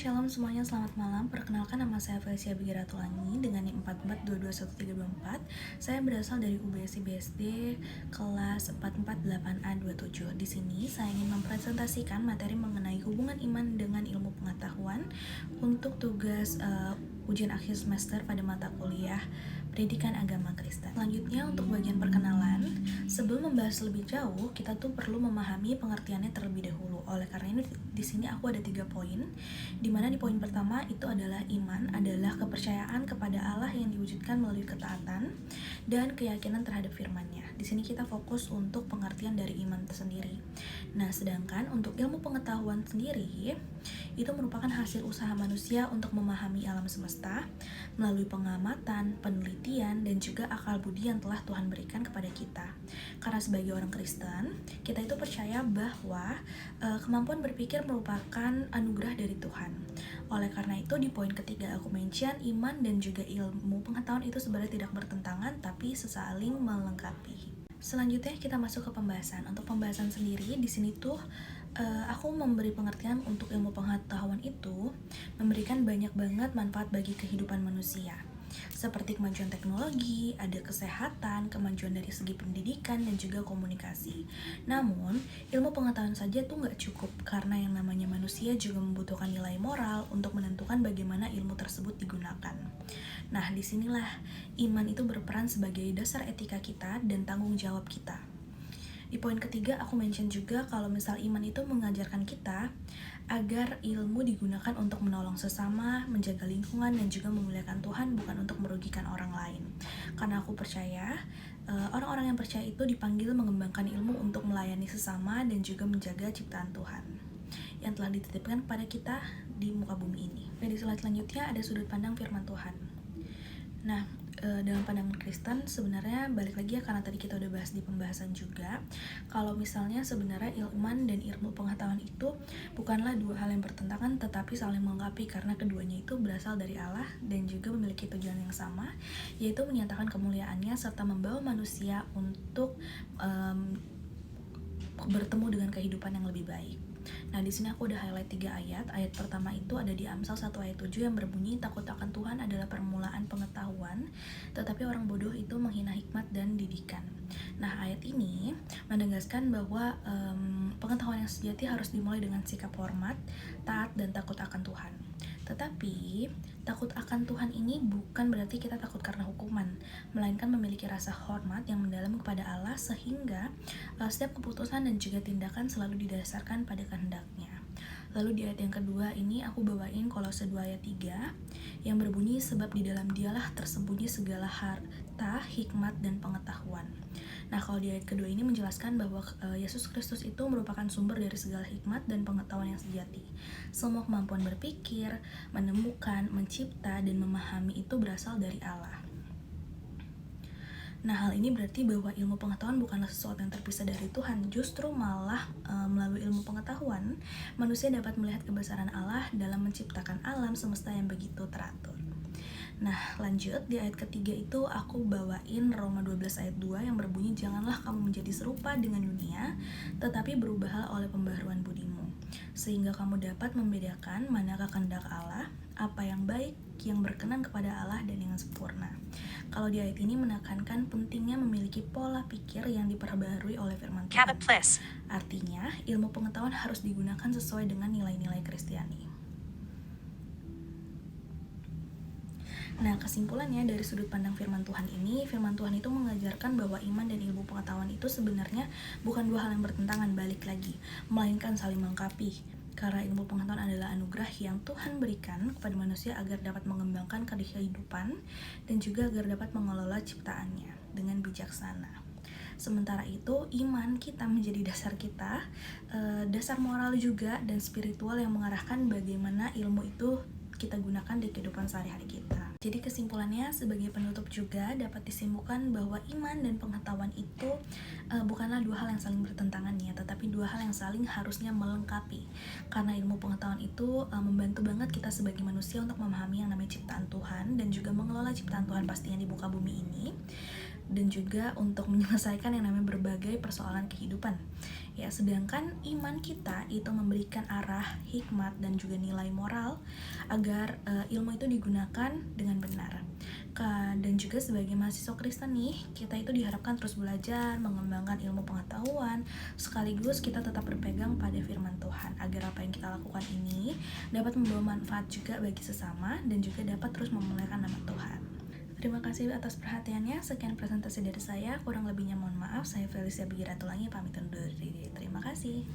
Shalom semuanya, selamat malam. Perkenalkan, nama saya Felicia Bigiratulangi dengan NIM 44221324. Saya berasal dari UBSI BSD kelas 448A27. Di sini saya ingin mempresentasikan materi mengenai hubungan iman dengan ilmu pengetahuan untuk tugas ujian akhir semester pada mata kuliah Pendidikan Agama Kristen. Selanjutnya, untuk bagian perkenalan, sebelum membahas lebih jauh, kita tuh perlu memahami pengertiannya terlebih dahulu. Oleh karena ini di sini aku ada 3 poin, dimana di poin pertama itu adalah iman adalah kepercayaan kepada Allah yang diwujudkan melalui ketaatan dan keyakinan terhadap firman-Nya. Di sini kita fokus untuk pengertian dari iman tersendiri. Nah, sedangkan untuk ilmu pengetahuan sendiri itu merupakan hasil usaha manusia untuk memahami alam semesta melalui pengamatan, penelitian, dan juga akal budi yang telah Tuhan berikan kepada kita. Karena sebagai orang Kristen, kita itu percaya bahwa kemampuan berpikir merupakan anugerah dari Tuhan. Oleh karena itu, di poin ketiga aku mention iman dan juga ilmu pengetahuan itu sebenarnya tidak bertentangan, tapi sesaling melengkapi. Selanjutnya kita masuk ke pembahasan. Untuk pembahasan sendiri, di sini tuh aku memberi pengertian untuk ilmu pengetahuan itu memberikan banyak banget manfaat bagi kehidupan manusia. Seperti kemajuan teknologi, ada kesehatan, kemajuan dari segi pendidikan, dan juga komunikasi. Namun, ilmu pengetahuan saja tuh nggak cukup, karena yang namanya manusia juga membutuhkan nilai moral untuk menentukan bagaimana ilmu tersebut digunakan. Nah, disinilah iman itu berperan sebagai dasar etika kita dan tanggung jawab kita. Di poin ketiga, aku mention juga kalau misal iman itu mengajarkan kita agar ilmu digunakan untuk menolong sesama, menjaga lingkungan, dan juga memuliakan Tuhan, bukan untuk merugikan orang lain. Karena aku percaya, orang-orang yang percaya itu dipanggil mengembangkan ilmu untuk melayani sesama dan juga menjaga ciptaan Tuhan yang telah dititipkan kepada kita di muka bumi ini. Dan di slide selanjutnya ada sudut pandang firman Tuhan. Nah, dalam pandangan Kristen sebenarnya balik lagi ya, karena tadi kita udah bahas di pembahasan juga, kalau misalnya sebenarnya iman dan ilmu pengetahuan itu bukanlah dua hal yang bertentangan, tetapi saling melengkapi, karena keduanya itu berasal dari Allah dan juga memiliki tujuan yang sama, yaitu menyatakan kemuliaannya serta membawa manusia untuk bertemu dengan kehidupan yang lebih baik. Nah, di sini aku udah highlight 3 ayat. Ayat pertama itu ada di Amsal 1 ayat 7 yang berbunyi, takut akan Tuhan adalah permulaan pengetahuan, tetapi orang bodoh itu menghina hikmat dan didikan. Nah, ayat ini menegaskan bahwa pengetahuan yang sejati harus dimulai dengan sikap hormat, taat, dan takut akan Tuhan. Tetapi, takut akan Tuhan ini bukan berarti kita takut karena hukuman, melainkan memiliki rasa hormat yang mendalam kepada Allah sehingga setiap keputusan dan juga tindakan selalu didasarkan pada kehendaknya. Lalu di ayat yang kedua ini aku bawain Kolose 2 ayat 3 yang berbunyi, sebab di dalam Dialah tersembunyi segala harta, hikmat, dan pengetahuan. Nah, kalau di ayat kedua ini menjelaskan bahwa Yesus Kristus itu merupakan sumber dari segala hikmat dan pengetahuan yang sejati. Semua kemampuan berpikir, menemukan, mencipta, dan memahami itu berasal dari Allah. Nah, hal ini berarti bahwa ilmu pengetahuan bukanlah sesuatu yang terpisah dari Tuhan. Justru malah melalui ilmu pengetahuan, manusia dapat melihat kebesaran Allah dalam menciptakan alam semesta yang begitu teratur. Nah, lanjut di ayat ketiga itu aku bawain Roma 12 ayat 2 yang berbunyi, janganlah kamu menjadi serupa dengan dunia, tetapi berubahlah oleh pembaharuan budimu, sehingga kamu dapat membedakan manakah kehendak Allah, apa yang baik, yang berkenan kepada Allah, dan yang sempurna. Kalau di ayat ini menekankan pentingnya memiliki pola pikir yang diperbaharui oleh firman Tuhan. Artinya, ilmu pengetahuan harus digunakan sesuai dengan nilai-nilai Kristiani. Nah, kesimpulannya dari sudut pandang firman Tuhan ini, firman Tuhan itu mengajarkan bahwa iman dan ilmu pengetahuan itu sebenarnya bukan dua hal yang bertentangan, balik lagi, melainkan saling melengkapi. Karena ilmu pengetahuan adalah anugerah yang Tuhan berikan kepada manusia agar dapat mengembangkan kehidupan dan juga agar dapat mengelola ciptaannya dengan bijaksana. Sementara itu, iman kita menjadi dasar kita, dasar moral juga dan spiritual yang mengarahkan bagaimana ilmu itu kita gunakan di kehidupan sehari-hari kita. Jadi kesimpulannya sebagai penutup juga dapat disimpulkan bahwa iman dan pengetahuan itu bukanlah dua hal yang saling bertentangan ya, tetapi dua hal yang saling harusnya melengkapi. Karena ilmu pengetahuan itu membantu banget kita sebagai manusia untuk memahami yang namanya ciptaan Tuhan dan juga mengelola ciptaan Tuhan pastinya di muka bumi ini. dan juga untuk menyelesaikan yang namanya berbagai persoalan kehidupan. Ya, sedangkan iman kita itu memberikan arah, hikmat, dan juga nilai moral agar ilmu itu digunakan dengan benar. Dan juga sebagai mahasiswa Kristen nih, kita itu diharapkan terus belajar, mengembangkan ilmu pengetahuan, sekaligus kita tetap berpegang pada firman Tuhan agar apa yang kita lakukan ini dapat membawa manfaat juga bagi sesama dan juga dapat terus memuliakan nama Tuhan. Terima kasih atas perhatiannya. Sekian presentasi dari saya. Kurang lebihnya mohon maaf. Saya Felicia Bigiratulangi pamit undur diri. Terima kasih.